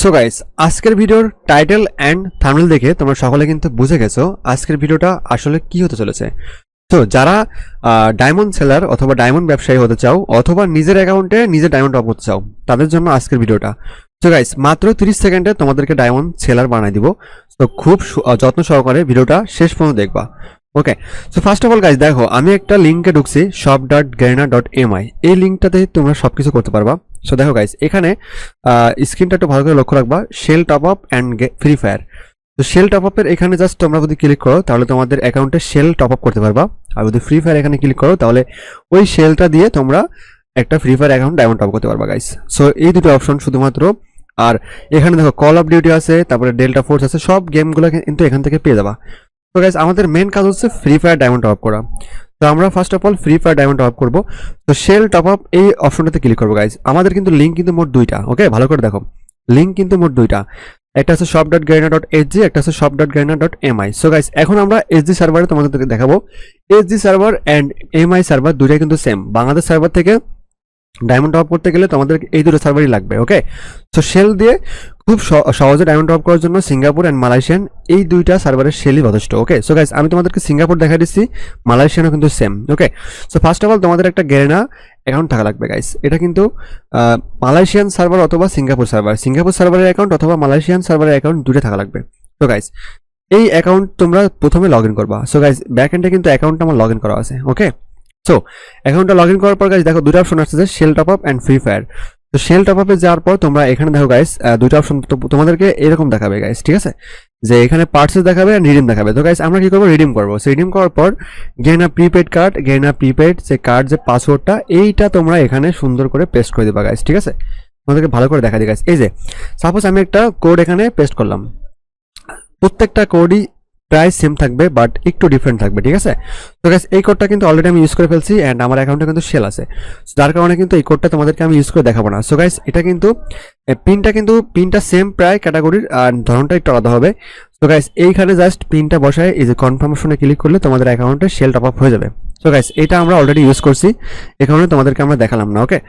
So guys, আজকের ভিডিওর title and thumbnail দেখে তোমরা সকলে কিন্তু বুঝে গেছো আজকের ভিডিওটা আসলে কি হতে চলেছে। তো যারা ডায়মন্ড সেলার অথবা ডায়মন্ড ব্যবসায়ী হতে চাও অথবা নিজের অ্যাকাউন্টে নিজে ডায়মন্ড টপ করতে চাও তাদের জন্য আজকের ভিডিওটা। সো গাইস, মাত্র 30 সেকেন্ডে তোমাদেরকে ডায়মন্ড সেলার বানাই দিব। তো খুব যত্ন সহকারে ভিডিওটা শেষ পর্যন্ত দেখবা। Okay, so first of all guys, দেখো আমি একটা লিঙ্কে ঢুকছি shop.garena.mi। এই লিঙ্কটাতে তোমরা সবকিছু করতে পারবা। সো দেখো গাইস, এখানে স্ক্রিনটা একটু ভালো করে লক্ষ্য রাখবা, shell top up and free fire. তো শেল টপ আপের এখানে জাস্ট তোমরা যদি ক্লিক করো তাহলে তোমাদের অ্যাকাউন্টে শেল টপ আপ করতে পারবা। আর যদি ফ্রি ফায়ার এখানে ক্লিক করো তাহলে ওই শেলটা দিয়ে তোমরা একটা free fire account diamond top করতে পারবা গাইস। সো এই দুটো অপশন শুধুমাত্র। আর এখানে দেখো কল অফ ডিউটি আছে, তারপরে ডেল্টা ফোর্স আছে, সব গেমগুলো কিন্তু এখান থেকে পেয়ে যাবা। তো গাইস, আমাদের মেন কাজ হচ্ছে free fire diamond top up করা। তো আমরা first of all free fire diamond top up করবো। তো শেল টপ আপ এই অপশনটাতে ক্লিক করবো গাইস। আমাদের কিন্তু লিঙ্ক কিন্তু মোট দুইটা। ওকে, ভালো করে দেখো, লিঙ্ক কিন্তু মোট দুইটা। একটা আছে shop.garena.hg, একটা আছে shop.garena.mi। সো গাইস, এখন আমরা এসজি সার্ভারে তোমাদের দেখাবো। SG server and MI server দুইটাই কিন্তু সেম। বাংলাদেশ সার্ভার থেকে ডায়মন্ড টপ করতে গেলে তোমাদের এই দুটো সার্ভারই লাগবে। ওকে, তো শেল দিয়ে খুব সহজে ডায়মন্ড টপ করার জন্য সিঙ্গাপুর অ্যান্ড মালয়েশিয়ান এই দুইটা সার্ভারের শেলই যথেষ্ট। ওকে, সো গাইস, আমি তোমাদেরকে সিঙ্গাপুর দেখা দিচ্ছি, মালয়েশিয়ানও কিন্তু same. Okay, so first of all তোমাদের একটা গেরেনা অ্যাকাউন্ট থাকা লাগবে গাইস। এটা কিন্তু মালয়েশিয়ান সার্ভার অথবা সিঙ্গাপুর সার্ভার, সিঙ্গাপুর সার্ভারের অ্যাকাউন্ট অথবা মালয়েশিয়ান সার্ভারের অ্যাকাউন্ট দুটো থাকা লাগবে। তো গাইস, এই অ্যাকাউন্ট তোমরা প্রথমে লগ ইন করবা। সো গাইস, ব্যাক এন্ডে কিন্তু অ্যাকাউন্টটা আমার লগ ইন করা আছে। ওকে, সো অ্যাকাউন্টটা লগ ইন করার পর গাইস দেখো দুটো অপশন আসছে, shell top up and free fire. তো শেল টপ আপে যাওয়ার পর তোমরা এখানে দেখো গাইস দুটো অপশন তোমাদেরকে এরকম দেখাবে গাইস। ঠিক আছে, যে এখানে পার্চেস দেখাবে আর রিডিম দেখাবে। তো গাইস, আমরা কি করবো, রিডিম করবো। সো রিডিম করার পর গেনা প্রিপেড কার্ড, গেনা প্রিপেড যে কার্ড যে পাসওয়ার্ডটা এইটা তোমরা এখানে সুন্দর করে পেস্ট করে দেবা গাইস। ঠিক আছে, তোমাদেরকে ভালো করে দেখা দিই গাইস। এই যে সাপোজ আমি একটা কোড এখানে পেস্ট করলাম, প্রত্যেকটা কোডই প্রায় সেম থাকবে বাট একটু ডিফারেন্ট থাকবে। ঠিক আছে, তো গাইস এই কোডটা কিন্তু অলরেডি আমি ইউজ করে ফেলছি অ্যান্ড আমার অ্যাকাউন্টে কিন্তু শেল আছে, যার কারণে কিন্তু এই কোডটা তোমাদেরকে আমি ইউজ করে দেখাবো না। সো গাইস, এটা কিন্তু পিনটা সেম প্রায় ক্যাটাগরির আর ধরনটা একটু আলাদা হবে। সো গাইস, এইখানে জাস্ট পিনটা বসায় এই যে কনফার্মেশনে ক্লিক করলে তোমাদের অ্যাকাউন্টে শেল টপ আপ হয়ে যাবে। সো গাইস, এটা আমরা অলরেডি ইউজ করছি, এই কারণে তোমাদেরকে আমরা দেখালাম না। ওকে,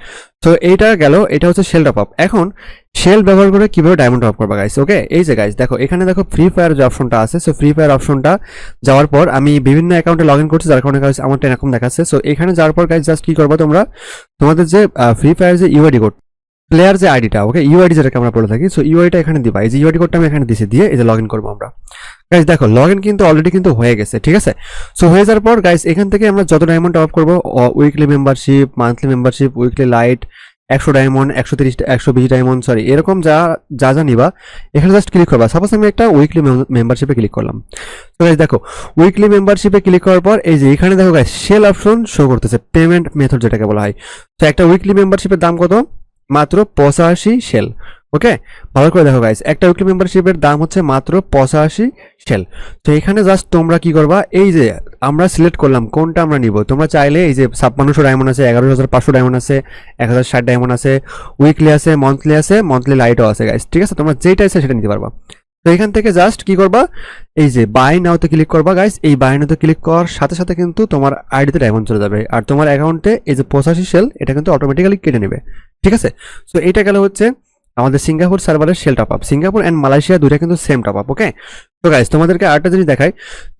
তো এইটা গেল, এটা হচ্ছে শেল টপ আপ। এখন শেল ব্যবহার করে কিভাবে ডায়মন্ড টপ করবা গাইস। ওকে, এই যে গাইস দেখো এখানে দেখো ফ্রি ফায়ার যে অপশনটা আছে। সো ফ্রি ফায়ার অপশনটা যাওয়ার পর আমি বিভিন্ন অ্যাকাউন্টে লগ ইন করছি, যার কারণে গাইস আমারটা এরকম দেখাচ্ছে। সো এখানে যাওয়ার পর গাইস জাস্ট কি করবা, তোমরা তোমাদের যে ফ্রি ফায়ার যে ইউআইডি কোড, প্লেয়ার যে আইডিটা, ওকে ইউআইডি যেটাকে আমরা বলে থাকি, সো ইউআইডিটা এখানে দিবা। এই যে ইউআইডি কোডটা আমি এখানে দিছি, দিয়ে এই যে লগ ইন করবো আমরা। গাইস দেখো লগ ইন কিন্তু অলরেডি কিন্তু হয়ে গেছে। ঠিক আছে, সো হয়ে যাওয়ার পর গাইস এখান থেকে আমরা যত ডায়মন্ড টপ আপ করবো, weekly membership, monthly membership, weekly light, 100 diamond, 130, 120 diamond, sorry এরকম যা নিবা এখানে জাস্ট ক্লিক করবা। সাপোজ আমি একটা উইকলি মেম্বারশিপে ক্লিক করলাম। তো গাইস দেখো উইকলি মেম্বারশিপে ক্লিক করার পর এই যে এখানে দেখো গাইস শেল অপশন শো করতেছে, পেমেন্ট মেথড যেটাকে বলা হয়। তো একটা উইকলি মেম্বারশিপের দাম কত, মাত্র 85 শেল। ওকে, ভালো করে দেখো গাইস, একটা উইকলি মেম্বারশিপের দাম হচ্ছে মাত্র 85 শেল। তো এখানে জাস্ট তোমরা কি করবা, এই যে আমরা সিলেক্ট করলাম কোনটা আমরা নিব। তোমরা চাইলে এই যে 5600 ডায়মন্ড আছে, 11500 ডায়মন্ড আছে, 1060 ডায়মন্ড আছে, উইকলি আছে, মন্থলি লাইটও আছে গাইস। ঠিক আছে, তোমরা যেটা আছে সেটা নিতে পারবা। তো এখান থেকে জাস্ট কি করবা, এই যে বাই নাওতে ক্লিক করবা গাইস। এই বাই নাওতে ক্লিক করার সাথে সাথে কিন্তু তোমার আইডিতে ডায়মন্ড চলে যাবে আর তোমার অ্যাকাউন্টে এই যে 85 শেল এটা কিন্তু অটোমেটিক্যালি কেটে নেবে। ঠিক আছে, সো এইটা গেল হচ্ছে আমাদের সিঙ্গাপুর সার্ভারের shell top up. Singapore and Malaysia দুইটা কিন্তু সেম টপ আপ। ওকে, তো গাইস তোমাদেরকে আরেকটা জিনিস দেখাই,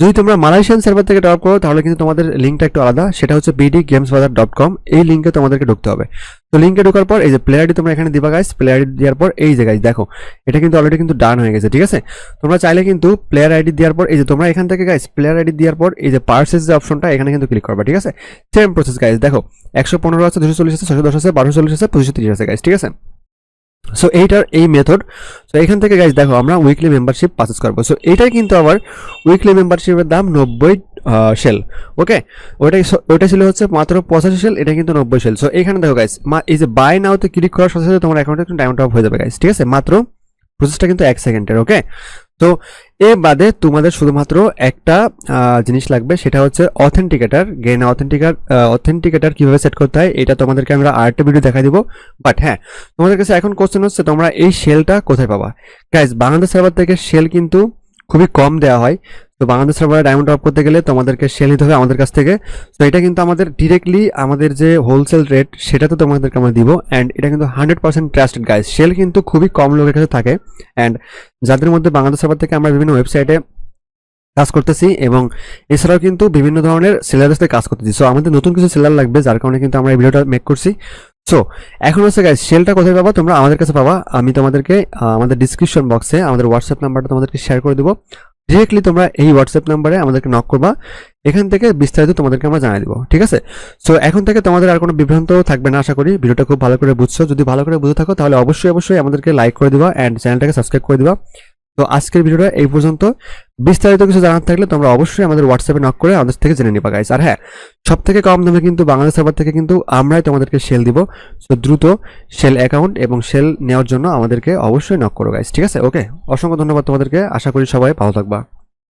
যদি তোমরা মালয়েশিয়ান সার্ভার থেকে টপ আপ করো তাহলে কিন্তু তোমাদের লিঙ্কটা একটু আলাদা, সেটা হচ্ছে bdgamesbazaar.com। এই লিঙ্কে তোমাদেরকে ঢুকতে হবে। তো লিঙ্কে ঢোকার পর এই যে প্লেয়ার আইডি তোমরা এখানে দিবা গাইস। প্লেয়ার আইডি দেওয়ার পর এই যে গাইস দেখো এটা কিন্তু অলরেডি কিন্তু ডান হয়ে গেছে। ঠিক আছে, তোমরা চাইলে কিন্তু প্লেয়ার আইডি দেওয়ার পর এই যে তোমরা এখান থেকে গাইস প্লেয়ার আইডি দেওয়ার পর এই যে পার্সেস যে অপশনটা এখানে কিন্তু ক্লিক করবা। ঠিক আছে, সেম প্রসেস গাইস। দেখো 115 আছে, 240 আছে, 610 আছে, 1240 আছে, 2530 আছে গাইস। ঠিক আছে, সো এইটার এই মেথড। সো এখান থেকে গাইস দেখো আমরা উইকলি মেম্বারশিপ পারচেজ করবো। সো এটাই কিন্তু আবার উইকলি মেম্বারশিপের দাম 90 শেল। ওকে, ওইটা ছিল হচ্ছে মাত্র 85 শেল, এটা কিন্তু 90 শেল। সো এখানে দেখো গাইস এই যে বাই নাওতে ক্লিক করার সাথে সাথে তোমার অ্যাকাউন্টে কিন্তু ডায়মন্ড টপ হয়ে যাবে গাইস। ঠিক আছে, মাত্র প্রসেসটা কিন্তু 1 সেকেন্ডের। ওকে, তো এ বাদে তোমাদের শুধুমাত্র একটা জিনিস লাগবে, সেটা হচ্ছে অথেন্টিকেটার। গেনা অথেন্টিকেটার কিভাবে সেট করতে হয় এটা তোমাদেরকে আমরা আরেকটা ভিডিও দেখা দিব। বাট হ্যাঁ, তোমাদের কাছে এখন কোশ্চেন হচ্ছে তোমরা এই শেলটা কোথায় পাবা। গাইস বাংলাদেশ সার্ভার থেকে শেল কিন্তু খুবই কম দেওয়া হয়। তো বাংলাদেশ সার্ভারে ডায়মন্ড টপ করতে গেলে তোমাদেরকে সেল নিতে হবে আমাদের কাছ থেকে। তো এটা কিন্তু আমাদের ডিরেক্টলি আমাদের যে হোলসেল রেট সেটা তো তোমাদেরকে আমরা দিব, অ্যান্ড এটা কিন্তু 100% ট্রাস্টেড গাইস। সেল কিন্তু খুবই কম লোকের কাছে থাকে, অ্যান্ড যাদের মধ্যে বাংলাদেশ সার্ভার থেকে আমরা বিভিন্ন ওয়েবসাইটে কাজ করতেছি এবং এছাড়াও কিন্তু বিভিন্ন ধরনের সেলারদের সাথে কাজ করতেছি। সো আমাদের নতুন কিছু সেলার লাগবে, যার কারণে কিন্তু আমরা এই ভিডিওটা মেক করছি। সো এখন হচ্ছে গাইস, সেলটা কোথায় পাবা? তোমরা আমাদের কাছে পাবা। আমি তোমাদেরকে আমাদের ডিসক্রিপশন বক্সে আমাদের হোয়াটসঅ্যাপ নাম্বারটা তোমাদেরকে শেয়ার করে দেবো। ডিরেক্টলি তোমরা এই হোয়াটসঅ্যাপ নাম্বারে আমাদেরকে নক করবা, এখান থেকে বিস্তারিত তোমাদেরকে আমরা জানিয়ে দেবো, ঠিক আছে? সো এখন থেকে তোমাদের আর কোনো বিভ্রান্ত থাকবে না, আশা করি ভিডিওটা খুব ভালো করে বুঝছো। যদি ভালো করে বুঝে থাকো তাহলে অবশ্যই আমাদেরকে লাইক করে দিবা অ্যান্ড চ্যানেলটাকে সাবস্ক্রাইব করে দিবা। তো আজকের ভিডিওটা এই পর্যন্ত। বিস্তারিত কিছু জানার থাকলে তোমরা অবশ্যই আমাদের হোয়াটসঅ্যাপে নক করে আমাদের থেকে জেনে নিবা গাইস। আর হ্যাঁ, সব থেকে কম দামে কিন্তু বাংলাদেশ সার্ভার থেকে কিন্তু আমরাই তোমাদেরকে সেল দিব। সো দ্রুত সেল অ্যাকাউন্ট এবং সেল নেওয়ার জন্য আমাদেরকে অবশ্যই নক করো গাইস, ঠিক আছে? ওকে, অসংখ্য ধন্যবাদ তোমাদেরকে। আশা করি সবাই ভালো থাকবা।